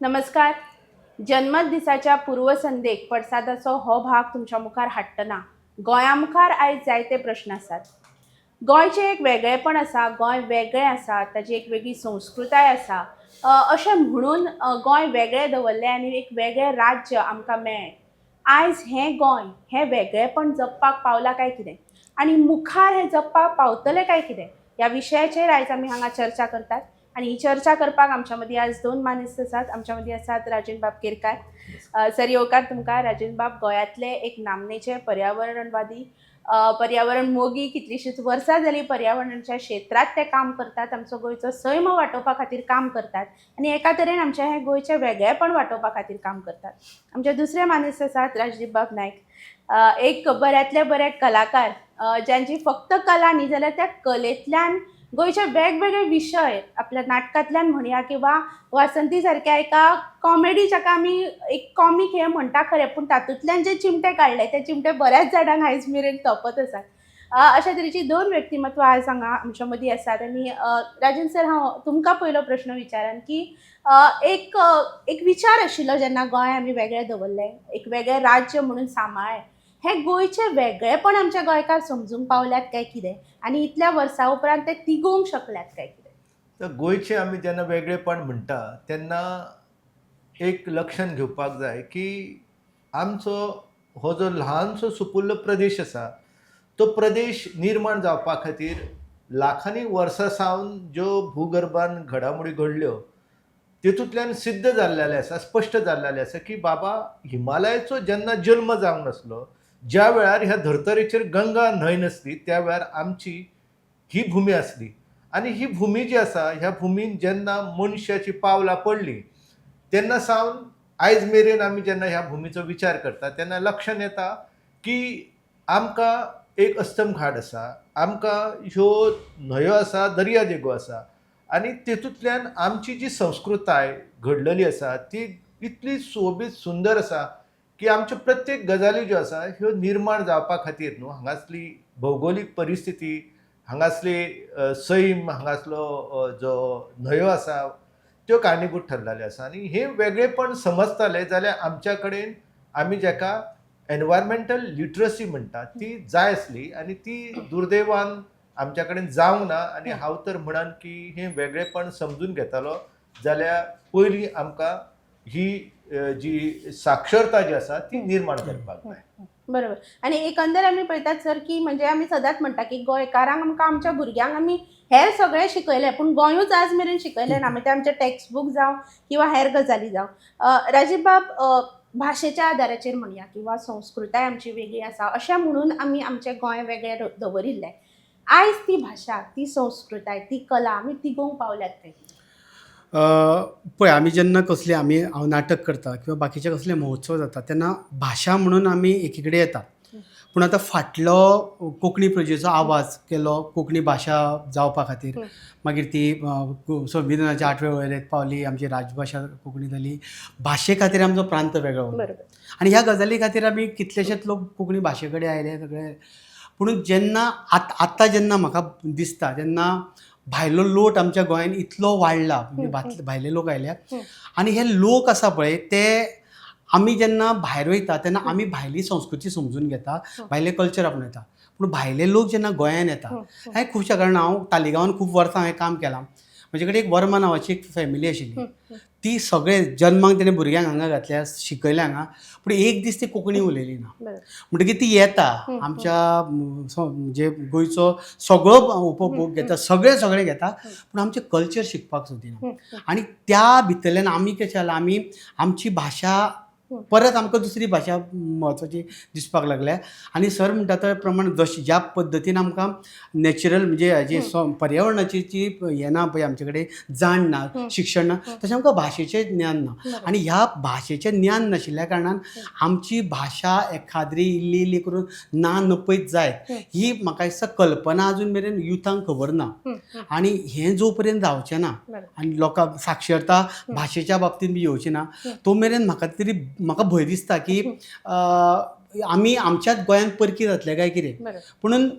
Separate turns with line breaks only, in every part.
नमस्कार. जन्मदिसाच्या पूर्वसंध्येक पडसादाचो हो भाग तुमच्या मुखार हाडटना गोंया मुखार आयज जायते प्रश्न आसात. गोंयचें एक वेगळेपण आसा, गोंय वेगळें आसा, ताची एक वेगळी संस्कृताय आसा. अशें म्हणून गोंय वेगळें दवरलें आनी एक वेगळें राज्य आमकां मेळ्ळें. आयज हें गोंय हें वेगळेपण जगपाक पावलां काय कितें आनी मुखार हें जगपाक पावतलें काय कितें ह्या विशयाचेर आयज आमी हांगा चर्चा करतात. आणि ही चर्चा करपाक आमच्या मदीं आज दोन मानेस्त आसात. आमच्या मदीं आसात राजन बाब केरकार. सर येवकार तुमकां. राजन बाब गोंयांतले एक नामनेचे पर्यावरणवादी, पर्यावरण मोगी. कितलींशींच वर्सां जालीं पर्यावरणाच्या क्षेत्रांत ते काम करतात. आमचो गोंयचो सैम वाटोवपा खातीर काम करतात आनी एका तरेन आमचें हें गोंयचें वेगळेपण वाटोवपा खातीर काम करतात. आमचे दुसरे मानेस्त आसात राजदीप बाब नायक. एक बऱ्यांतले बरे कलाकार, ज्यांची फक्त कला न्ही जाल्यार त्या कलेंतल्यान गोंयचे वेगवेगळे विशय आपल्या नाटकांतल्यान म्हणया किंवा वासंती सारक्या एका कॉमेडी, जाका आमी एक कॉमीक हें म्हणटा खरें, पूण तातूंतल्यान जे चिमटे काडले ते चिमटे बऱ्याच जाणांक आयज मेरेन तोपत आसात. अशा तरेची दोन व्यक्तिमत्व आज हांगा आमच्या मदीं आसात. आनी राजन सर, हांव तुमकां पयलो प्रश्न विचारन की एक विचार आशिल्लो जेन्ना गोंय आमी वेगळें दवरलें, एक वेगळें राज्य म्हणून सांबाळ्ळें. हें गोंयचें वेगळेपण आमच्या गोंयकार समजूंक पावल्यात काय कितें आनी इतल्या वर्सां उपरांत ते तिगोवंक शकल्यात काय कितें?
तर गोंयचें आमी जेन्ना वेगळेपण म्हणटा तेन्ना एक लक्षांत घेवपाक जाय की आमचो हो जो ल्हानसो सुपुल्लो प्रदेश आसा तो प्रदेश निर्माण जावपा खातीर लाखांनी वर्सां सावन ज्यो भूगर्भान घडामोडी घडल्यो तेतूंतल्यान सिद्ध जाल्लेलें आसा, स्पश्ट जाल्लेलें आसा की बाबा हिमालयाचो जेन्ना जल्म जावंक नासलो, ज्या वेळार ह्या धर्तरेचेर गंगा न्हंय नासली त्या वेळार आमची ही भुमी आसली. आनी ही भुमी जी आसा ह्या भुमीन जेन्ना मनशाची पावलां पडलीं तेन्ना सावन आयज मेरेन आमी जेन्ना ह्या भुमीचो विचार करता तेन्ना लक्षांत येता की आमकां एक अस्तम घाट आसा, आमकां ह्यो न्हंयो आसा, दर्या देगो आसा आनी तेतूंतल्यान आमची जी संस्कृताय घडलेली आसा ती इतली सोबीत सुंदर आसा की आमच्यो प्रत्येक गजाली ज्यो आसा ह्यो निर्माण जावपा खातीर न्हू हांगासली भौगोलीक परिस्थिती, हांगासले सैम, हांगासलो जो न्हंयो आसा त्यो कारणीभूत ठरलेले आसा. आनी हे वेगळेपण समजताले जाल्यार आमच्या कडेन आमी जाका एनवायरमेंटल लिटरसी म्हणटा ती जाय आसली आनी ती दुर्दैवान आमच्या कडेन जावंक ना. आनी हांव तर म्हणन की हें वेगळेपण समजून घेतालो जाल्यार पयलीं आमकां ही जी साक्षरता जी आसा ती निर्माण करपाक जाय.
बरोबर. आणि एकंदर आमी पळयतात सर की म्हणजे आमी सदांच म्हणटा की गोंयकारांक आमकां आमच्या भुरग्यांक आमी हेर सगळें शिकयलें पूण गोंयूच आज मेरेन शिकयलें ना. मागीर ते आमचे टेक्स्ट बूक जावं किंवा हेर गजाली जावं. राजीव बाब, भाशेच्या आदाराचेर म्हणया किंवा संस्कृताय आमची वेगळी आसा अशें म्हणून आमी आमचें गोंय वेगळें दवरिल्लें. आयज ती भाशा, ती संस्कृताय, ती कला आमी तिगोवंक पावल्यात काय?
पळय, आमी जेन्ना कसली हांव नाटक करता किंवा बाकीचे कसले महोत्सव जाता तेन्ना भाशा म्हणून आमी एकी कडेन येता. पूण आतां फाटलो कोंकणी प्रजेचो आवाज केलो कोंकणी भाशा जावपा खातीर, मागीर ती संविधानाच्या 8व्या वळेरेंत पावली, आमची राजभाशा कोंकणी जाली. भाशे खातीर आमचो प्रांत वेगळो उरलो.
बरोबर.
आनी ह्या गजाली खातीर आमी कितलेशेच लोक कोंकणी भाशे कडेन आयले सगळे. पूण जेन्ना आतां जेन्ना म्हाका दिसता जेन्ना भायलो लोट आमच्या गोंयांत इतलो वाडला, म्हणजे भायले लोक आयल्यात आनी हे लोक आसा पळय ते आमी जेन्ना भायर वयता तेन्ना आमी भायली संस्कृती समजून घेता, भायले कल्चर आपणयता. पूण भायले लोक जेन्ना गोंयांत येता, हें खुबशे कारण हांव तालिगांवान खूब वर्सां हांवें काम केलां. म्हजे कडेन एक वर्मा नांवाची एक फॅमिली आशिल्ली. ती सगळे जल्माक तेणें भुरग्यांक हांगा घातल्या, शिकयल्या हांगा, पूण एक दीस ती कोंकणी उलयली ना. म्हणटकीर ती येता आमच्या म्हणजे गोंयचो सगळो उपभोग घेता, सगळें घेता, पूण आमचें कल्चर शिकपाक सोदिना. आनी त्या भितरल्यान आमी कशें जालां, आमी आमची भाशा परत आमकां दुसरी भाशा म्हत्वाची दिसपाक लागल्या. आनी सर म्हणटा त्या प्रमाण ज्या पद्दतीन आमकां नॅचरल म्हणजे हाजी पर्यावरणाची जी हें ना पळय, आमचे कडेन जाण ना, शिक्षण ना, तशें आमकां भाशेचें ज्ञान ना. आनी ह्या भाशेचें ज्ञान नाशिल्ल्या कारणान आमची भाशा एखाद्री इल्ली करून ना नपयत जायत ही म्हाका दिसता कल्पना अजून मेरेन युथांक खबर ना. आनी हें जो पर्यंत जावचें ना आनी लोकांक साक्षरता भाशेच्या बाबतींत बी येवची ना तो मेरेन म्हाका भंय दिसता की आमी आमच्याच गोंयांत परकी जातले काय कितें.
बरोबर.
म्हणून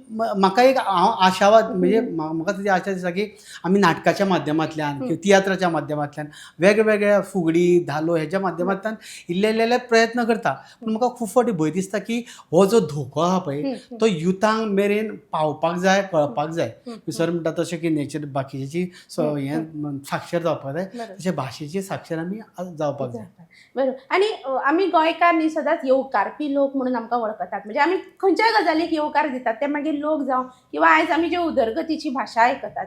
म्हाका एक हांव आशावाद म्हणजे म्हाका तुजी आशा दिसता की आमी नाटकाच्या माध्यमांतल्यान किंवा तियात्राच्या माध्यमांतल्यान वेगवेगळ्या फुगडी धालो हेच्या माध्यमांतल्यान इल्ले प्रयत्न करता. पूण म्हाका खूब फावटी भंय दिसता की हो जो धोको आहा पळय तो युथांक मेरेन पावपाक जाय, कळपाक जाय. सर म्हणटा तशें की नेचर बाकीची हें साक्षर जावपाक जाय,
बरोबर.
तशें भाशेची साक्षर आमी जावपाक जाय.
बरोबर. आणि आमी गोंयकार न्ही सदांच येवकारपी लोक म्हणून आमकां वळखतात. म्हणजे आमी खंयच्याय गजालीक येवकार दितात ते मागीर लोक जावं किंवा आयज आमी जे उदरगतीची भाशा आयकतात.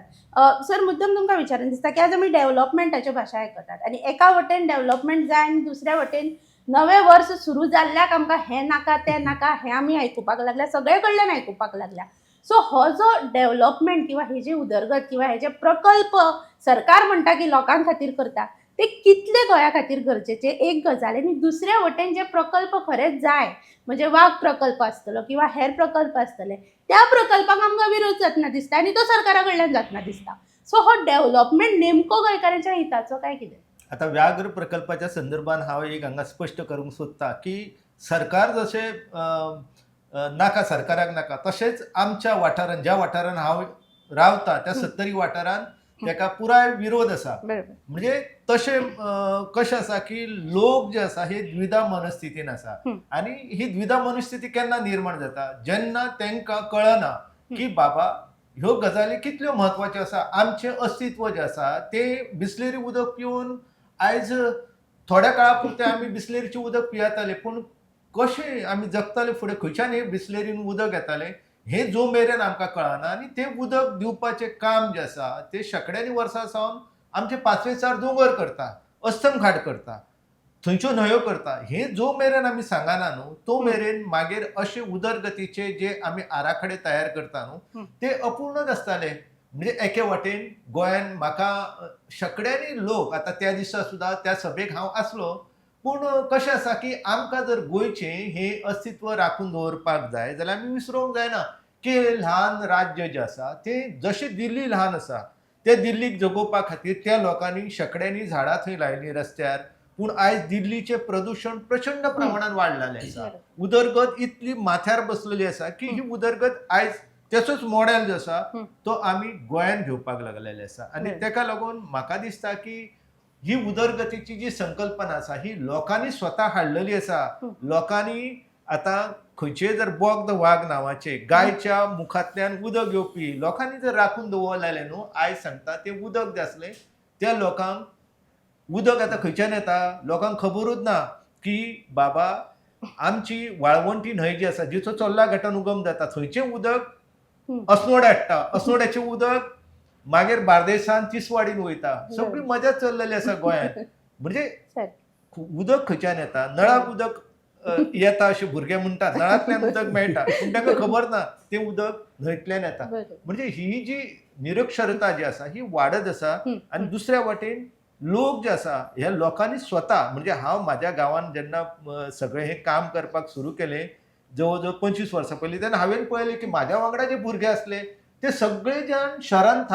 सर मुद्दम तुमकां विचारून दिसता की आयज आमी डेव्हलपमेंटाच्यो भाशा आयकतात आनी एका वटेन डेव्हलपमेंट जाय आनी दुसऱ्या वटेन नवें वर्स सुरू जाल्ल्याक आमकां हें नाका तें नाका हें आमी आयकुपाक लागल्या, सगळे कडल्यान आयकुपाक लागल्या. सो हो जो डेव्हलपमेंट किंवा हे जे उदरगत किंवा हे जे प्रकल्प सरकार म्हणटा की लोकां खातीर करता ते कितले गोंया खातीर गरजेचे एक गजाल. आनी दुसऱ्या वटेन जे प्रकल्प खरेंच जाय म्हणजे वाघ प्रकल्प आसतलो किंवा हेर प्रकल्प आसतले त्या प्रकल्पाक आमकां विरोध जातना दिसता आनी तो सरकारा कडल्यान जातना दिसता. सो हो डेव्हलपमेंट नेमको गोंयकारांच्या हिताचो काय कितें?
आता व्याघ्र प्रकल्पाच्या संदर्भात हांव एक हांगा स्पश्ट करूंक सोदता की सरकार जशें नाका सरकाराक नाका तशेंच आमच्या वाठारांत ज्या वाठारांत हांव रावता त्या 70 वाठारांत तेका पुराय विरोध आसा.
बरोबर.
म्हणजे तशें कशें आसा की लोक जे आसा हे द्विधा मनस्थितीन आसा आनी ही द्विधा मनस्थिती केन्ना निर्माण जाता जेन्ना तांकां कळना की बाबा ह्यो गजाली कितल्यो म्हत्वाच्यो आसा. आमचें अस्तित्व जें आसा तें बिसलेरी उदक पिवन आयज थोड्या काळा पुरते आमी बिसलेरीचें उदक पियेताले पूण कशें आमी जगताले फुडें खंयच्यान हे बिसलेरीन उदक येतालें हें जो मेरेन आमकां कळना आनी तें उदक दिवपाचें काम जें आसा तें शेकड्यांनी वर्सां सावन आमचे पांचवेचार दोंगर करता, अस्तम घाट करता, थंयच्यो न्हंयो करता. हें जो मेरेन आमी सांगना न्हू तो मेरेन मागीर अशे उदरगतीचे जे आमी आराखडे तयार करता न्हू ते अपूर्णच आसताले. म्हणजे एके वटेन गोंयान म्हाका शेकड्यांनी लोक आतां त्या दिसा सुद्दां त्या सभेक हांव आसलो पूण कशें आसा की आमकां जर गोंयचें हें अस्तित्व राखून दवरपाक जाय जाल्यार आमी विसरूंक जायना की ल्हान राज्य जें आसा तें जशें दिल्ली ल्हान आसा ते दिल्लीक जगोवपा खातीर त्या लोकांनी शेकड्यांनी झाडां थंय लायलीं रस्त्यार. पूण आयज दिल्लीचें प्रदूशण प्रचंड प्रमाणान वाडलेलें आसा. उदरगत इतली माथ्यार बसलेली आसा की ही उदरगत आयज तेचोच मॉडेल जो आसा तो आमी गोंयांत घेवपाक लागलेले आसा. आनी तेका लागून म्हाका दिसता की ही उदरगतीची जी संकल्पना आसा ही लोकांनी स्वता हाडलेली आसा. लोकांनी आतां खंयचेय जर बोग द वाघ नांवाचे गायच्या मुखांतल्यान उदक येवपी लोकांनी जर राखून दवरलेलें न्हू आयज सांगता तें उदक जें आसलें त्या लोकांक उदक आतां खंयच्यान येता लोकांक खबरूच ना की बाबा आमची वाळवंटी न्हंय जी आसा जिचो चोल्ला घाटान उगम जाता थंयचें उदक अस्नोड्या हाडटा. अस्नोड्याचें उदक मागीर बार्देसान तिसवाडीन वयता. सगळी मजा चल्लेली आसा गोंयांत. म्हणजे उदक खंयच्यान येता नळाक उदक येता अशें भुरगे म्हणटात नळांतल्यान उदक मेळटा पूण तांकां खबर ना तें उदक न्हंयतल्यान येता. म्हणजे ही जी निरक्षरता जी आसा ही वाडत आसा. आनी दुसऱ्या वाटेन लोक जे आसा ह्या लोकांनी स्वता म्हणजे हांव म्हाज्या गांवांत जेन्ना सगळें हें काम करपाक सुरू केलें जवळ जवळ 25 वर्सां पयलीं तेन्ना हांवें पळयलें की म्हाज्या वांगडा जे भुरगे आसले ते सगळे जाण शारांत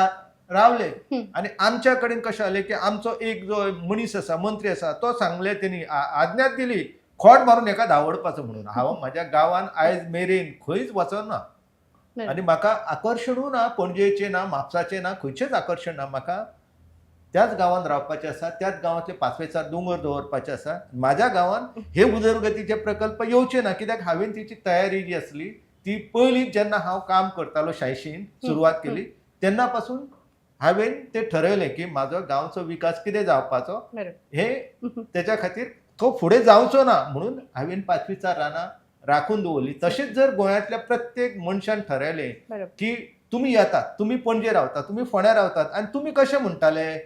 रावले आनी आमच्या कडेन कशें जालें की आमचो एक जो मनीस आसा मंत्री आसा तो सांगले तेणी आज्ञा दिली खोट मारून एका धांवडपाचो म्हणून. हांव म्हाज्या गांवांत आयज मेरेन खंयच वचना आनी म्हाका आकर्शणूय ना पणजेचें ना म्हापसाचें ना खंयचेंच आकर्शण ना. म्हाका त्याच गांवांत रावपाचें आसा त्याच गांवांतले पांचवेचार दोंगर दवरपाचे आसा. म्हाज्या गांवांत हे उदरगतीचे प्रकल्प येवचे ना कित्याक हांवें तिची तयारी जी आसली ती पयलींच जेन्ना हांव काम करतालो 86 सुरवात केली तेन्ना पासून हांवें तें ठरयलें की म्हाजो गांवचो विकास कितें जावपाचो हे तेच्या खातीर तो फुडें जावचो ना म्हणून हांवें 5 रानां राखून दवरलीं. तशेंच जर गोंयांतल्या प्रत्येक मनशान ठरयलें की तुमी येतात तुमी पणजे रावतात तुमी फोंड्या रावतात आनी तुमी कशें म्हणटाले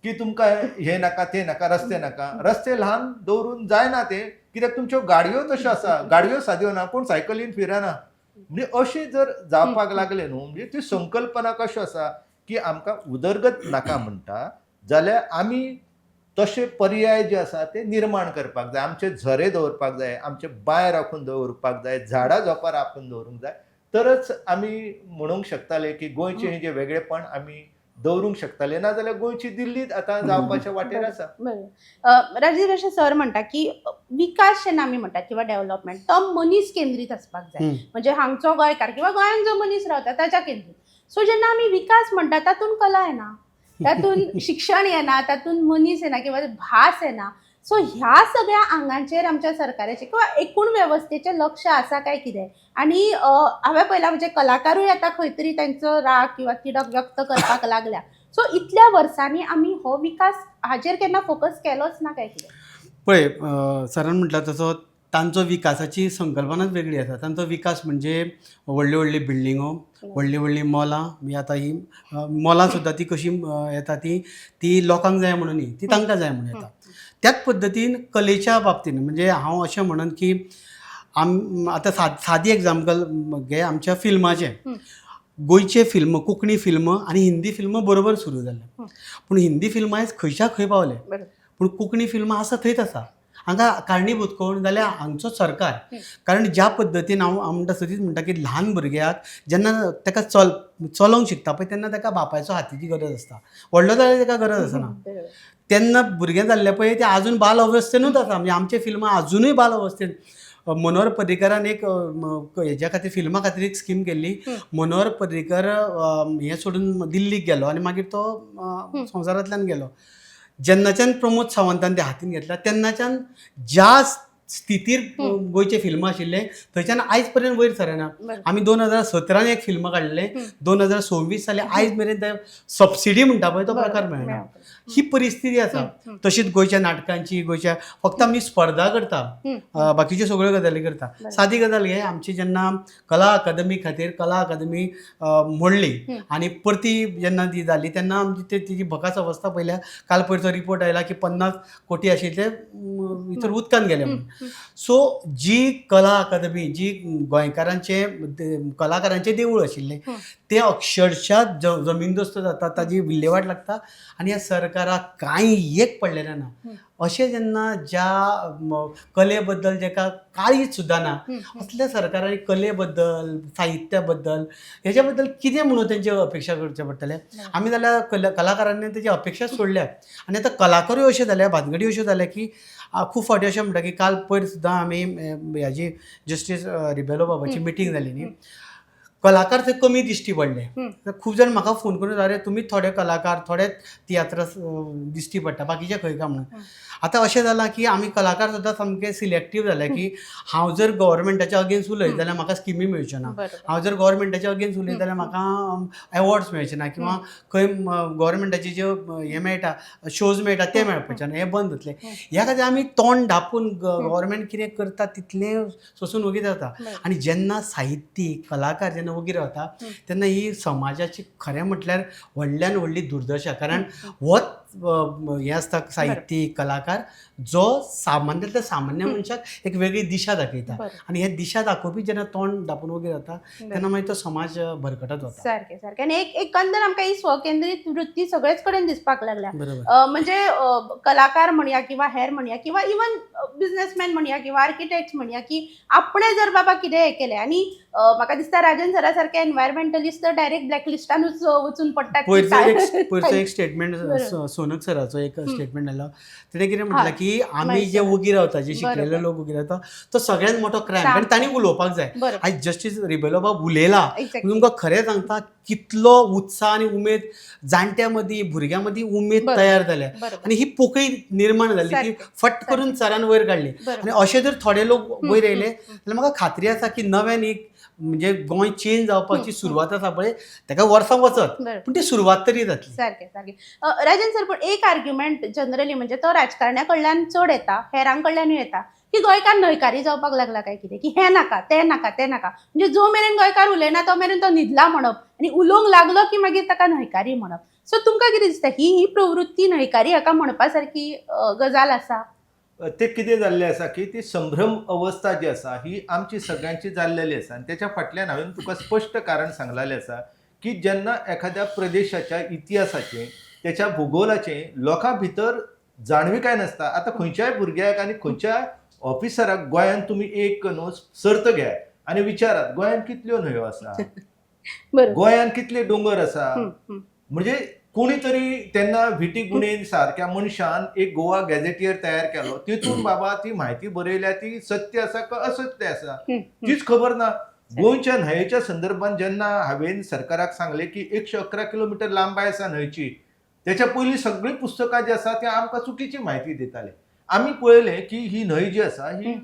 की तुमकां हे नाका ते नाका रस्ते ल्हान दवरून जायना ते कित्याक तुमच्यो गाडयो तश्यो आसा गाडयो साद्यो ना कोण सायकलीन फिरना. म्हणजे अशें जर जावपाक लागलें न्हू म्हणजे ती संकल्पना कश्यो आसा की आमकां उदरगत नाका म्हणटा जाल्यार आमी तशे पर्याय जे आसा ते निर्माण करपाक जाय. आमचे झरे दवरपाक जाय आमचे बांय राखून दवरपाक जाय झाडां झोपां राखून दवरूंक जाय तरच आमी म्हणूंक शकताले की गोंयचें हें जें वेगळेपण आमी दवरूंक शकताले, नाजाल्यार गोंयची दिल्लीत आतां जावपाच्या वाटेर आसा.
बरोबर. राजीव जशें सर म्हणटा की विकास जेन्ना आमी म्हणटात किंवा डेव्हलपमेंट तो मनीस केंद्रीत आसपाक जाय. म्हणजे हांगचो गोंयकार किंवा गोंयांत जो मनीस रावता ताच्या केंद्रीत. सो जेन्ना आमी विकास म्हणटा तातूंत कला येना, तातूंत शिक्षण येना, तातूंत मनीस येना किंवा भास येना. सो ह्या सगळ्या आंगांचेर आमच्या सरकाराचें किंवा एकूण वेवस्थेचें लक्ष आसा काय कितें? आनी हांवें पळयलां म्हणजे कलाकारूय आतां खंय तरी तांचो राग किंवा तिडक व्यक्त करपाक लागल्या. सो इतल्या वर्सांनी आमी हो विकास हाचेर केन्ना फोकस केलोच ना काय कितें?
पळय, सरान म्हटला तसो तांचो विकासाची संकल्पनाच वेगळी आसा. तांचो विकास म्हणजे व्हडल्यो व्हडल्यो बिल्डिंगो, व्हडलीं व्हडलीं मॉलां. आतां ही मॉलां सुद्दां ती कशी येता ती लोकांक जाय म्हणून न्ही, ती तांकां जाय म्हणून येता. त्याच पद्दतीन कलेच्या बाबतीन म्हणजे हांव अशें म्हणन की आतां सादी एग्जाम्पल घे आमच्या फिल्माचें. गोंयचे फिल्म, कोंकणी फिल्म आनी हिंदी फिल्म बरोबर सुरू जाले. पूण हिंदी फिल्म आयज खंयच्या खंय पावले, पूण कोंकणी फिल्मां आसा थंयच आसा. हांगा कारणीभूत कोण जाल्यार हांगचो सरकार. कारण ज्या पद्दतीन हांव म्हणटा सदींच म्हणटा की ल्हान भुरग्याक जेन्ना ताका चलोवंक शिकता पळय तेन्ना ताका बापायचो हातीची गरज आसता. व्हडलो जाल्यार ताका गरज आसना. तेन्ना भुरगें जाल्ले पळय ते आजून बाल अवस्थेनूच आसा. म्हणजे आमचे फिल्मां आजुनूय बाल अवस्थेन. मनोहर पर्रीकरान एक हेज्या खातीर फिल्मा खातीर एक स्कीम केल्ली. मनोहर पर्रीकर हें सोडून दिल्लीक गेलो आनी मागीर तो संवसारांतल्यान गेलो. जेन्नाच्यान प्रमोद सावंतान ते हातीन घेतला तेन्नाच्यान ज्या स्थितीर गोंयचे फिल्म आशिल्ले थंयच्यान आयज पर्यंत वयर सरना. आमी 2017 एक फिल्म काडलें, 2026 जालें, आयज मेरेन ते सबसिडी म्हणटा पळय तो प्रकार मेळना. ही परिस्थिती आसा. तशीच गोंयच्या नाटकांची, गोंयच्या फक्त आमी स्पर्धा करता, बाकीच्यो सगळ्यो गजाली करता. सादी गजाल घे, आमची जेन्ना कला अकादमी खातीर कला अकादमी मोडली आनी परती जेन्ना ती जाली तेन्ना आमची तिची भकास अवस्था पयल्या. काल पयरचो रिपोर्ट आयला की 50 कोटी आशिल्ले भितर उदकान गेले म्हणून. सो जी कला अकादमी, जी गोंयकारांचे कलाकारांचें देवूळ आशिल्लें तें अक्षरशः जमीनदोस्त जाता, ताजी विल्हेवाट लागता आनी ह्या सरकाराक कांय एक पडलेलें ना. अशें जेन्ना ज्या कले बद्दल जेका काळीच सुद्दां ना असल्या सरकारांनी कले बद्दल, साहित्या बद्दल हेच्या बद्दल कितें म्हणून तेंचे अपेक्षा करचे पडटले. आमी जाल्यार कलाकारांनी तेजी अपेक्षा सोडल्या आनी आतां कलाकारूय अशें जाल्या, भानगडी अश्यो जाल्या की खूब फावटी अशें म्हणटा की काल पयर सुद्दां आमी ह्याची जस्टीस रिबेलो बाबाची मिटींग जाली न्ही, कलाकार थंय कमी दिश्टी पडले. खूब जाण म्हाका फोन करून अरे तुमी थोडे कलाकार, थोडे तियात्र दिश्टी पडटा, बाकीचे खंय काय म्हणून. आतां अशें जालां की आमी कलाकार सुद्दां सामके सिलेक्टीव जाले की हांव जर गव्हर्मेंटाच्या अगेन्स्ट उलयत जाल्यार म्हाका स्किमी मेळच्यो ना. हांव जर गव्हर्मेंटाच्या अगेन्स्ट उलयत जाल्यार म्हाका अवॉर्ड्स मेळचे ना किंवा खंय गव्हर्मेंटाचे ज्यो हे मेळटा, शोज मेळटा ते मेळपाचे ना. हे बंद जातले. ह्या खातीर आमी तोंड धापून गव्हर्मेंट कितें करता तितलें सोसून वगीर जाता. आनी जेन्ना साहित्यीक कलाकार जेन्ना वगीर रावता तेन्ना ही समाजाची खरें म्हटल्यार व्हडल्यान व्हडली दुर्दशा. कारण होच हें आसता साहित्यीक कलाकार जो सामान्यांतल्या सामान्य मनशाक एक वेगळी दिशा दाखयता. आनी हे दिशा दाखोवपी जेन्ना तोंड धापून वगीर जाता तेन्ना मागीर तो समाज भरकटत वता.
सारकें सारकें. आनी एकंदर आमकां ही स्वकेंद्रीत वृत्ती सगळेच कडेन दिसपाक लागल्या. म्हणजे कलाकार म्हणया किंवा हेर म्हणया किंवा इवन बिझनेसमॅन म्हणया किंवा आर्किटेक्ट्स म्हणया की आपणे जर बाबा कितें हें केलें आनी म्हाका दिसता राजन सरा सारके एनवायरमेंटलिस्ट तर डायरेक्ट ब्लॅकलिस्टानूच वचून पडटात.
पयरचो एक स्टेटमेंट सोनक सराचो एक स्टेटमेंट आयलो. तेणें कितें म्हटलें की आमी जे वगीर रावता, जे शिकलेले लोक वगीर रावता तो सगळ्यांत मोठो क्रायम आनी तांणी उलोवपाक जाय. आयज जस्टीस रिबेलो बाब उलयला. तुमकां खरें सांगता कितलो उत्साह आनी उमेद जाणट्यां मदीं, भुरग्यां मदीं उमेद तयार जाल्या आनी ही पोकळी निर्माण जाली की फट करून सरान वयर काडली. आनी अशे जर थोडे लोक वयर येयले जाल्यार म्हाका खात्री आसा की नव्यान एक म्हणजे गोंय चेंज जावपाची सुरवात आसा पळय ताका वर्सां वचत पूण ती सुरवात तरी जातली.
सारकें सारकें. राजन सर, पूण एक आर्ग्युमेंट जनरली म्हणजे तो राजकारण्या कडल्यान चड येता, हेरां कडल्यानूय येता की गोंयकार न्हयकारी जावपाक लागला काय कितें, की हें नाका तें नाका तें नाका. म्हणजे जो मेरेन गोंयकार उलयना तो मेरेन तो न्हिदला म्हणप आनी उलोवंक लागलो की मागीर ताका न्हयकारी म्हणप. सो तुमकां कितें दिसता ही प्रवृत्ती न्हयकारी हाका म्हणपा सारकी गजाल आसा?
ते कितें जाल्लें आसा की ती संभ्रम अवस्था जी आसा ही आमची सगळ्यांची जाल्लेली आसा. आनी तेच्या फाटल्यान हांवें तुका स्पश्ट कारण सांगलेलें आसा की जेन्ना एखाद्या प्रदेशाच्या इतिहासाचें, त्याच्या भूगोलाचें लोकां भितर जाणविकाय नासता. आतां खंयच्याय भुरग्याक आनी खंयच्याय ऑफिसराक गोंयांत तुमी एक सर्त घेयात आनी विचारात गोंयांत कितल्यो न्हंयो आसा, गोंयांत कितले दोंगर आसा, म्हणजे कोणी तरी तेन्ना व्ही.टी. गुणेन सारक्या मनशान एक गोवा गॅझेटियर तयार केलो. तितून बाबा ती म्हायती बरयल्या ती सत्य आसा का असत्य आसा तीच खबर ना. गोंयच्या न्हंयेच्या संदर्भात जेन्ना हांवेन सरकाराक सांगले की 111 किलोमीटर लांबाय आसा न्हंयची, त्याच्या पयलीं सगळीं पुस्तकां जी आसा ती आमकां चुकीची म्हायती दिताले. आमी पळयलें की ही न्हंय जी आसा ही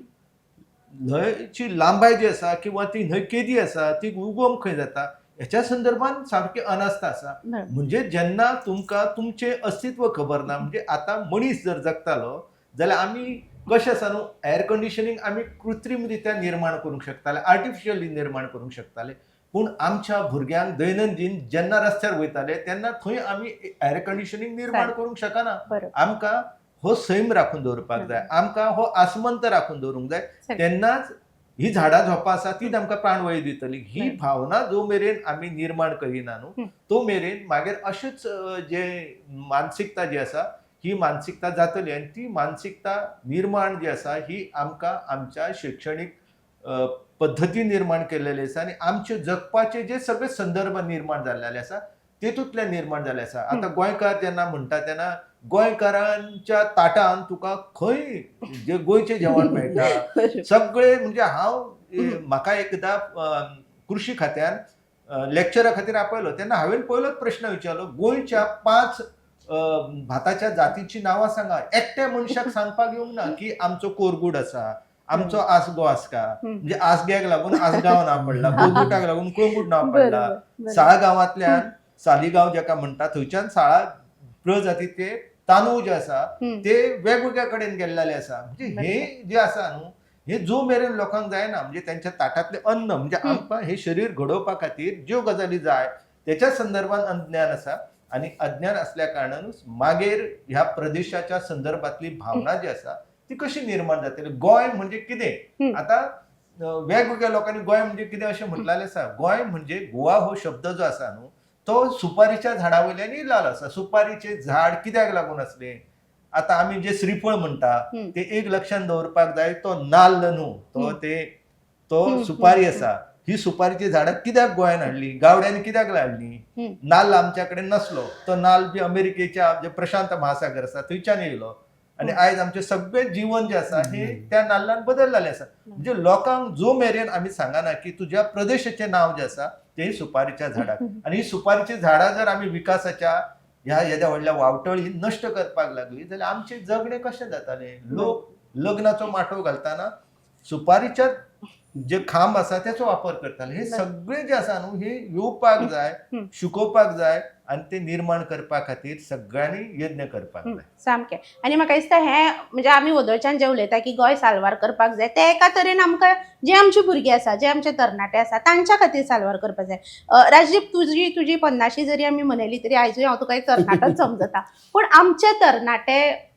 न्हंयची लांबाय जी आसा किंवा ती न्हंय केदी आसा, ती उगम खंय जाता ह्याच्या संदर्भात सारकी अनास्थ आसा. म्हणजे जेन्ना तुमकां तुमचें अस्तित्व खबर ना, म्हणजे आतां मनीस जर जगतालो जाल्यार आमी कशें आसा न्हू, एअर कंडिशनिंग आमी कृत्रीमरित्या निर्माण करूंक शकताले, आर्टिफिशियली निर्माण करूंक शकताले. पूण आमच्या भुरग्यांक दैनंदीन जेन्ना रस्त्यार वयताले तेन्ना थंय आमी एअर कंडिशनिंग निर्माण करूंक शकना. आमकां हो सैम राखून दवरपाक जाय, आमकां हो आसमंत राखून दवरूंक जाय. तेन्नाच ही झाडां झोपां आसा तीच आमकां प्राणवायू दितली. ही भावना जो मेरेन आमी निर्माण करिना न्हू, तो मेरेन मागीर अशेंच जे मानसिकता जी आसा ही मानसिकता जातली. आनी ती मानसिकता निर्माण जी आसा ही आमकां आमच्या शैक्षणीक पद्दती निर्माण केलेली आसा आनी आमचे जगपाचे जे सगळे संदर्भ निर्माण जाल्ले आसा तेतूंतल्यान निर्माण जाल्ले आसा. आतां गोंयकार जेन्ना म्हणटा तेन्ना गोंयकारांच्या ताटान तुका खंय जे गोंयचें जेवण मेळटा सगळे. म्हणजे हांव म्हाका एकदां कृशी खात्यान लेक्चरा खातीर आपयलो तेन्ना हांवेन पयलोच प्रश्न विचारलो, गोंयच्या 5 भाताच्या जातीची नांवां सांगा. एकट्या मनशाक सांगपाक येवंक ना की आमचो कोरगूड आसा, आमचो आसगो आसका, म्हणजे आसग्याक लागून आसगांव नांव पडला, कोरगुटाक लागून कोरगूट नांव पडला. साळगांवांतल्यान सालिगांव जाका म्हणटा थंयच्यान साळा प्रजातीचे तांदूळ जे आसा ते वेगवेगळ्या कडेन गेल्लेले आसा. म्हणजे हे जे आसा न्हू, हे जो मेरेन लोकांक जायना, म्हणजे त्यांच्या ताटातले अन्न, म्हणजे आमकां हे शरीर घडोवपा खातीर ज्यो गजाली जाय त्याच्या संदर्भात अज्ञान आसा. आणि अज्ञान असल्या कारणानूच मागीर ह्या प्रदेशाच्या संदर्भातली भावना जी आसा ती कशी निर्माण जातली. गोंय म्हणजे कितें, आता वेगवेगळ्या लोकांनी गोंय म्हणजे कितें अशें म्हटलेलें आसा. गोंय म्हणजे गोवा हो शब्द जो आसा न्हू तो सुपारीच्या झाडा वयल्यान इल्लो आसा. सुपारीचे झाड कित्याक लागून असलें, आता आमी जे श्रीफळ म्हणटा ते एक लक्षात दवरपाक जाय, तो नाल्ल न्हू, तो सुपारी आसा. ही सुपारीची झाडां कित्याक गोंयान हाडली, गावड्यांनी कित्याक हाडली. नाल्ल आमच्या कडेन नसलो, तो नाल्ल बी अमेरिकेच्या जे प्रशांत महासागर आसा थंयच्यान येयलो आनी आयज आमचें सगळें जीवन जें आसा हे त्या नाल्लान बदललेलें आसा. म्हणजे लोकांक जो मेरेन आमी सांगना की तुज्या प्रदेशाचें नांव जें आसा ते सुपारीच्या झाडाक, आनी ही सुपारीची झाडां जर आमी विकासाच्या ह्या येद्या व्हडल्या वावटळी नश्ट करपाक लागली जाल्यार आमचें जगणें कशें जातालें. लोक लग्नाचो माटो घालतना सुपारीच्या जे खांब आसा त्याचो वापर करताले. हे सगळे जे आसा न्हू हे येवपाक जाय, शिकोवपाक जाय आनी ते निर्माण करपा खातीर सगळ्यांनी यत्न करपाक जाय.
सामकें. आनी म्हाका दिसता हें म्हणजे आमी वदळच्यान जे उलयता की गोंय साल्वार करपाक जाय ते एका तरेन आमकां जे आमची भुरगीं आसा, जे आमचे तरणाटे आसा तांच्या खातीर साल्वार करपाक जाय. राजदीप तुजी 50शी जरी आमी मनयली तरी आयजूय हांव तुका एक तरणाटोच समजता. पूण आमचे तरणाटे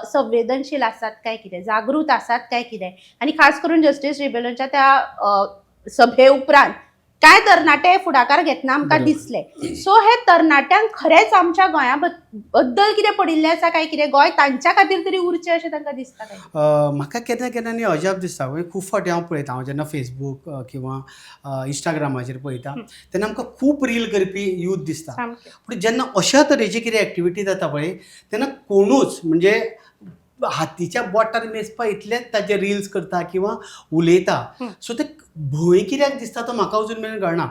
संवेदनशील आसात काय कितें, जागृत आसात काय कितें, आनी खास करून जस्टीस रिबेलनच्या त्या सभे उपरांत काय तरणाटे फुडाकार घेतना आमकां दिसले. सो हे तरणाट्यांक खरेंच आमच्या गोंया बद्दल कितें पडिल्लें आसा काय कितें, गोंय तांच्या खातीर तरी उरचें अशें तांकां दिसता काय?
म्हाका केन्ना केन्ना न्ही अजाप दिसता. खूब फावटी हांव पळयता, हांव जेन्ना फेसबूक किंवा इंस्टाग्रामाचेर पळयता तेन्ना आमकां खूब रील करपी यूथ दिसता. पूण जेन्ना अशा तरेची कितें एक्टिविटी जाता पळय तेन्ना कोणूच म्हणजे हातीच्या बोटार मेजपा इतलेच ताचे रिल्स करता किंवा उलयता. सो ते भंय कित्याक दिसता तो म्हाका अजून मेरेन कळना.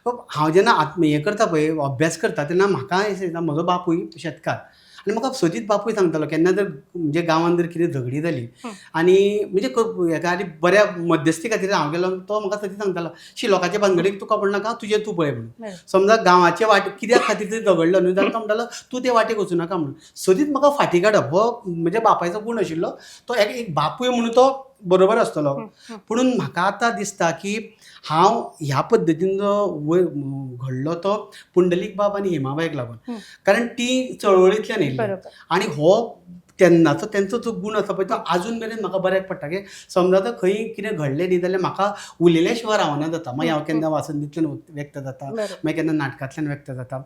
हांव जेन्ना हें करता पळय, अभ्यास करता तेन्ना म्हाका दिसता म्हजो बापूय शेतकार आनी म्हाका सदींच बापूय सांगतालो केन्ना जर म्हणजे गांवांत जर कितें झगडी जाली आनी म्हणजे हेका आनी बऱ्या मध्यस्थी खातीर हांव गेलो, तो म्हाका सदींच सांगतालो शी लोकांचे भानगडीक तुका पडनाका, तुजें तूं पळय म्हणून. समजा गांवाचे वाटे कित्याक खातीर तरी झगडलो न्हू जाल्यार तो म्हणटालो तूं ते वाटेक वचूं नाका म्हणून. सदींच म्हाका फाटीं काडप हो म्हणजे बापायचो गुण आशिल्लो. तो एक बापूय म्हणून तो बरोबर आसतलो. पुणून म्हाका आतां दिसता की हांव ह्या पद्दतीन जो घडलो तो पुंडलीक बाब आनी हेमाबाईक लागून, कारण ती चळवळींतल्यान येयली आनी हो तेन्नाचो तेंचो जो गुण आसा पळय तो आजून मेरेन म्हाका बऱ्याक पडटा. की समजा आतां खंय कितें घडलें न्ही जाल्यार म्हाका उलयल्या शिवाय रावना जाता. मागीर हांव केन्ना वासंतींतल्यान व्यक्त जाता, मागीर केन्ना नाटकांतल्यान व्यक्त जाता.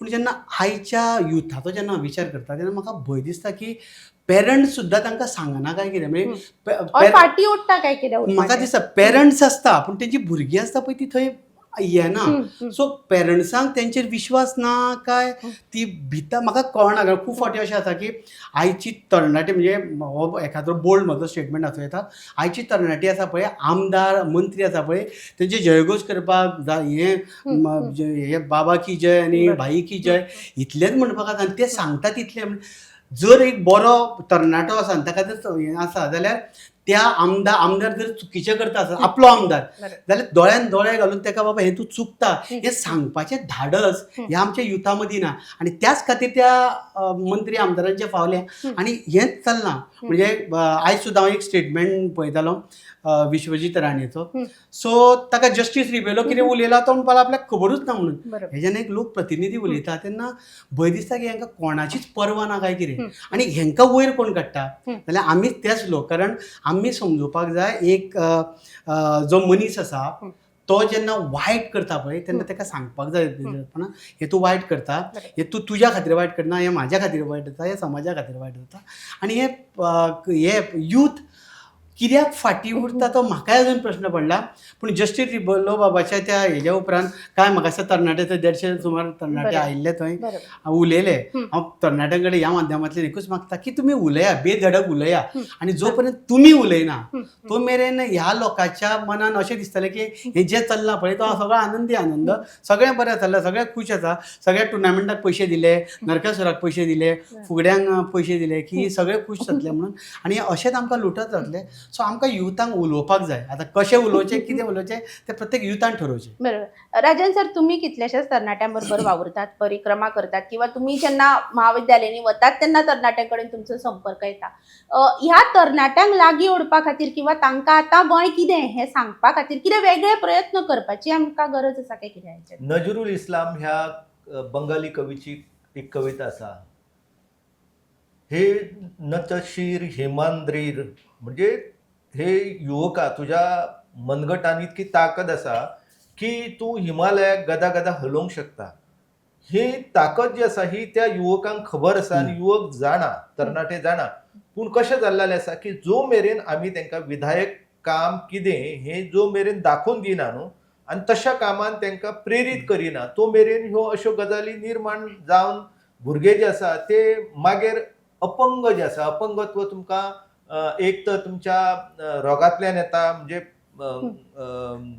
पूण जेन्ना आयच्या युथाचो जेन्ना विचार करता तेन्ना म्हाका भंय दिसता की पेरंट्स सुद्दां तांकां सांगना काय कितें, म्हणजे
फाटी ओडटा काय कितें.
म्हाका दिसता पेरंट्स आसता पूण तेंची भुरगीं आसता पळय ती थंय येना. सो पेरंट्सांक तेंचेर विश्वास ना काय ती भिता म्हाका कळना. खूब फावटी अशें जाता की आयची तरणाटी म्हणजे हो एखादो बोल्ड म्हजो स्टेटमेंट आसूं येता, आयची तरणाटी आसा पळय, आमदार मंत्री आसा पळय, तेंचे जयघोश करपाक हे बाबा की जय आनी भाई की जय इतलेंच म्हणपाक आसा आनी ते सांगतात इतलें. जर एक बरो तरणाटो आसा आनी ताका जर हें आसा जाल्यार त्या आमदार जर चुकीचें करता आसत, आपलो आमदार, जाल्यार दोळ्यान दोळे घालून ताका बाबा हें तूं चुकता हें सांगपाचें धाडस हें आमच्या युथा मदीं ना. आनी त्याच खातीर त्या मंत्री आमदारांचें फावलें आनी हेंच चलना. म्हणजे आयज सुद्दां हांव एक स्टेटमेंट पळयतालो विश्वजीत राणेचो. सो ताका जस्टीस रिबेलो कितें उलयला तो म्हणपाक आपल्याक खबरूच ना म्हणून. हेज्यान एक लोक प्रतिनिधी उलयता तेन्ना भंय दिसता की हांकां कोणाचीच पर्वा ना काय कितें, आनी हेंकां वयर कोण काडटा जाल्यार आमीच तेच लोक. कारण आमी समजुपाक जाय एक जो मनीस आसा तो जेन्ना वायट करता पळय तेन्ना ताका सांगपाक जाय हें तूं वायट करता, हें तूं तुज्या खातीर वायट करना, हें म्हाज्या खातीर वायट जाता, हें समाजा खातीर वायट जाता. आनी हे यूथ कित्याक फाटीं उरता तो म्हाकाय अजून प्रश्न पडला. पूण जस्टीस रिबेलो बाबाच्या त्या हेज्या उपरांत काय म्हाका दिसता तरणाटे 150 सुमार तरणाटे आयिल्ले थंय उलयले. हांव तरणाट्यां कडेन ह्या माध्यमांतल्यान एकूच मागता की तुमी उलया, बेधडक उलया. आनी जो पर्यंत तुमी उलयना तो मेरेन ह्या लोकांच्या मनान अशें दिसतलें की हें जें चल्लां पळय तो सगळो आनंदी आनंद, सगळें बरें चल्लां, सगळे खूश आसा, सगळ्या टुर्नामेंटाक पयशे दिले, नरकासुराक पयशे दिले, फुगड्यांक पयशे दिले की सगळे खूश जातले म्हणून. आनी अशेंच आमकां लुटत जातले. सो आमकां युथांक उलोवपाक जाय. आतां कशें उलोवचें, कितें उलोवचें तें प्रत्येक युथान ठरोवचें.
बरोबर. राजन सर, तुम्ही कितल्याशाच तरणाट्यांबरोबर वावरतात, परिक्रमा करतात किंवा तुम्ही जेन्ना महाविद्यालयांनी वतात तेन्ना तरणाट्यां कडेन तुमचो संपर्क येता. ह्या तरणाट्यांक लागीं ओडपा खातीर किंवा तांकां आतां गोंय कितें हें सांगपा खातीर कितें वेगळे प्रयत्न करपाची आमकां गरज आसा काय कितें हाचेर?
नजरुल इस्लाम ह्या बंगाली कवीची एक कविता आसा, हे नतशीर हेमांद्रीर, म्हणजे हे युवका तुज्या मनगटान इतकी ताकद आसा की तूं हिमालयाक गदा गदा हलोवंक शकता. ही ताकद जी आसा ही त्या युवकांक खबर आसा आनी युवक जाणा, तरणाटे जाणा. पूण कशें जाल्लेलें आसा की जो मेरेन आमी तांकां विधायक काम कितें हें जो मेरेन दाखोवन दिना न्हू आनी तशा कामान तांकां प्रेरीत करिना, तो मेरेन ह्यो अश्यो गजाली निर्माण जावन भुरगे जे आसा ते मागीर अपंग जे आसा, अपंगत्व तुमकां एक तर तुमच्या रोगांतल्यान येता, म्हणजे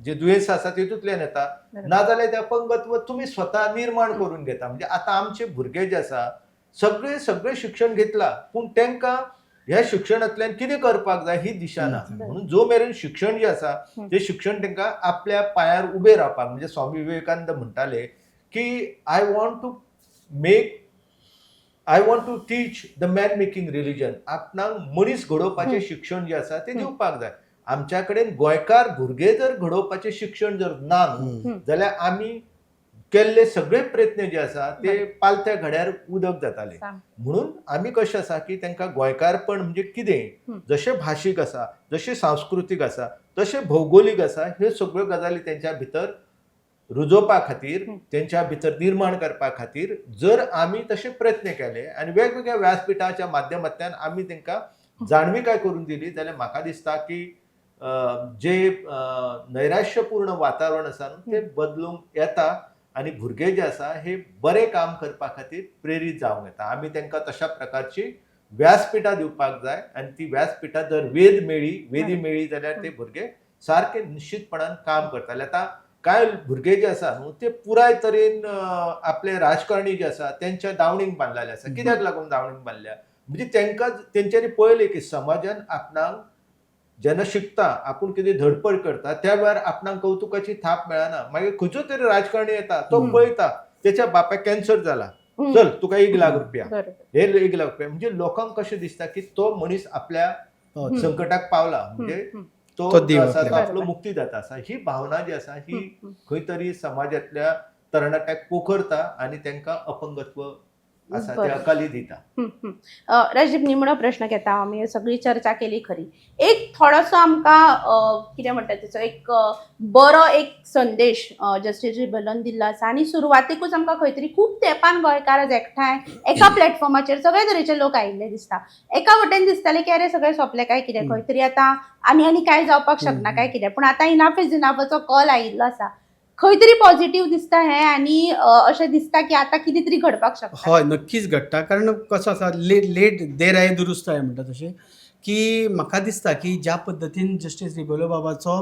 जे दुयेंस आसा तेतूंतल्यान येता, नाजाल्यार तें अपंगत्व तुमी स्वता निर्माण करून घेता. म्हणजे आतां आमचे भुरगे जे आसा सगळे शिक्षण घेतला पूण तांकां ह्या शिक्षणांतल्यान कितें करपाक जाय ही दिशा ना. म्हणून जो मेरेन शिक्षण जे आसा ते शिक्षण तांकां आपल्या पांयार उबे रावपाक, म्हणजे स्वामी विवेकानंद म्हणटाले की I want to teach the man making religion. आपणाक मनीस घडोवपाचें शिक्षण जे आसा तें दिवपाक जाय. आमच्या कडेन गोंयकार भुरगे जर घडोवपाचें शिक्षण जर ना न्हू जाल्यार आमी केल्ले सगळे प्रयत्न जे आसा ते पालत्या घड्यार उदक जाताले. म्हणून आमी कशें आसा की तांकां गोंयकारपण म्हणजे कितें, जशें भाशीक आसा, जशें सांस्कृतीक आसा, तशें भौगोलीक आसा, ह्यो सगळ्यो गजाली तेंच्या भितर रुजोवपा खातीर, तेंच्या भितर निर्माण करपा खातीर जर आमी तशे प्रयत्न केले आनी वेगवेगळ्या व्यासपिठाच्या माध्यमांतल्यान आमी तांकां जाणविकाय करून दिली जाल्यार म्हाका दिसता की जे नैराश्यपूर्ण वातावरण आसा तें बदलूंक येता आनी भुरगे जे आसा हे बरें काम करपा खातीर प्रेरीत जावंक येता. आमी तांकां तशा प्रकारची व्यासपिठां दिवपाक जाय आनी ती व्यासपिठां जर वेदी मेळ्ळी जाल्यार ते भुरगे सारके निश्चितपणान काम करताले. आतां कांय भुरगे जे आसा न्हू ते पुराय तरेन आपले राजकारणी जे आसा तेंच्या दावणीक बांदलेले आसा. कित्याक लागून दावणीक बांदल्या, म्हणजे तांकां तेंच्यांनी पळयलें की समाजान आपणाक जेन्ना शिकता, आपूण कितें धडपड करता त्या वेळार आपणाक कौतुकाची थाप मेळना. मागीर खंयचो तरी राजकारणी येता, तो पळयता त्याच्या बापाक कॅन्सर जाला, चल तुका 1 लाख रुपया, हे 1 लाख रुपया. म्हणजे लोकांक कशें दिसता की तो मनीस आपल्या संकटाक पावला, म्हणजे तो आपलो मुक्तीदाता आसा. ही भावना जी आसा ही खंय तरी समाजातल्या तरणाट्याक पोखरता आनी तांकां अपंगत्व आसा ते अकाली दिता.
राजीव, निमणो प्रश्न घेता. आमी सगळी चर्चा केली खरी. एक थोडोसो आमकां कितें म्हणटा तेचो एक बरो एक संदेश जस्टीस रिबेलोन दिल्लो आसा आनी सुरवातेकूच आमकां खंय तरी खूब तेंपान गोंयकार आज एकठांय एका प्लॅटफॉर्माचेर सगळे तरेचे लोक आयिल्ले दिसता. एका वटेन दिसताले की अरे सगळें सोंपलें काय कितें, खंय तरी आतां आनी कांय जावपाक शकना काय कितें, पूण आतां इनाफ इज इनाफचो कॉल आयिल्लो आसा. खंय तरी पॉझिटिव्ह दिसता हें आनी अशें दिसता की आतां कितें तरी घडपाक शकता.
हय नक्कीच घडटा कारण कसो आसा लेट देर आहे दुरुस्त आहे म्हणटा तशें की म्हाका दिसता की ज्या पद्दतीन जस्टीस रिबेलो बाबाचो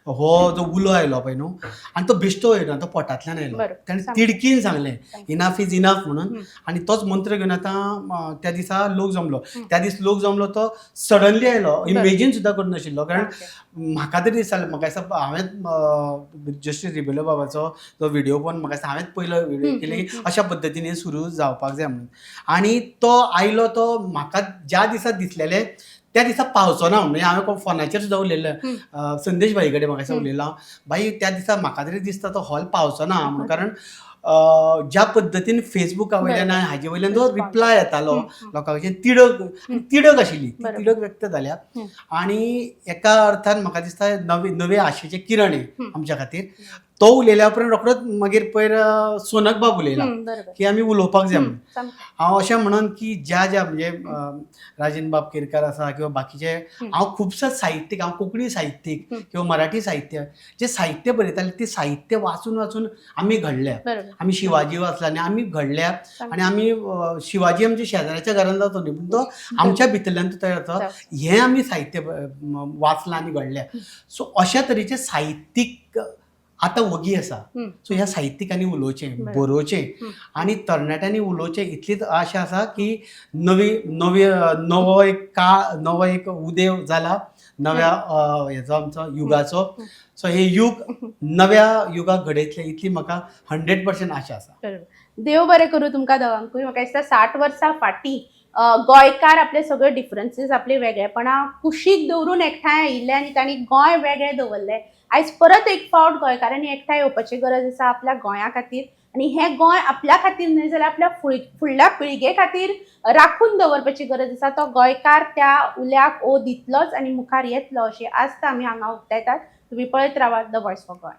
हो जो उलो आयलो पळय न्हू आनी तो बेश्टो येना तो पोटांतल्यान आयलो
बरोबर.
ताणें
सांग.
तिडकीन सांगलें
सांग.
इनाफ इज इनाफ म्हणून
हम्म.
आनी तोच मंत्र घेवन आतां त्या दिसा लोक जमलो त्या दीस लोक जमलो तो सडनली आयलो इमेजीन सुद्दां करनाशिल्लो कारण म्हाका तरी दिसतालें म्हाका दिसता हांवें जस्टीस रिबेलो बाबाचो जो व्हिडिओ पळोवन म्हाका दिसता हांवेंच पयलो व्हिडिओ केले की अशा पद्दतीन हें सुरू जावपाक जाय म्हणून आनी तो आयलो तो म्हाका ज्या दिसा दिसलेलें त्या दिसा पावचो ना म्हणजे हांवें फोनाचेर सुद्दां उलयल्लें संदेश भाई कडेन म्हाका दिसता उलयलो भाई त्या दिसा म्हाका तरी दिसता तो हॉल पावचो ना म्हणून कारण ज्या पद्दतीन फेसबुका वयल्यान आनी हाजे वयल्यान जो रिप्लाय येतालो लोकांचे तिडक आशिल्ली ती
बरोबर.
तिडक व्यक्त जाल्या आनी एका अर्थान म्हाका दिसता नवे आशेचे किरण आमच्या खातीर तो उलयल्या उपरांत रोखडोच मागीर पयर सोनक बाब उलयला
बरोबर.
की आमी उलोवपाक जाय म्हणून
सांग.
हांव अशें म्हणून की ज्या म्हणजे राजेंद्र बाब केरकार आसा किंवा बाकीचे हांव खुबशे साहित्यीक हांव कोंकणी साहित्यीक किंवा मराठी साहित्य जे साहित्य बरयताले ते साहित्य वाचून वाचून आमी घडल्या
बरोबर.
आमी शिवाजी वाचला आनी आमी घडल्या आनी आमी शिवाजी आमच्या शेजाऱ्याच्या घरान जातो न्ही पूण तो आमच्या भितरल्यान तो तयार जाता हें आमी साहित्य वाचलां आनी घडल्या सो अशा तरेचे साहित्यीक आतां वगी आसा सो ह्या साहित्यिकांनी उलोवचें बरोवचें आनी तरणाट्यांनी उलोवचें इतलीच आशा आसा की नवो एक काळ नवो एक उदेव जाला नव्या हेचो आमचो युगाचो सो हे युग नव्या युगाक घडयतले इतली म्हाका 100% आशा आसा.
बरोबर. देव बरें करूं तुमकां दोगांकूय. म्हाका दिसता 60 वर्सां फाटीं गोंयकार आपले सगळे डिफरन्सीस आपले वेगळेपणा कुशीक दवरून एकठांय आयिल्ले आनी तांणी गोंय वेगळें दवरलें. आयज परत एक फावट गोंयकारांनी एकठांय येवपाची गरज आसा आपल्या गोंया खातीर आनी हें गोंय आपल्या खातीर न्हय जाल्यार आपल्या फुडल्या पिळगे खातीर राखून दवरपाची गरज आसा. तो गोंयकार त्या उल्याक ओ दितलोच आनी मुखार येतलो अशी आस्त आमी हांगा उक्तायतात. तुम्ही पळयत रावात द व्हॉयस ऑफ गोंय.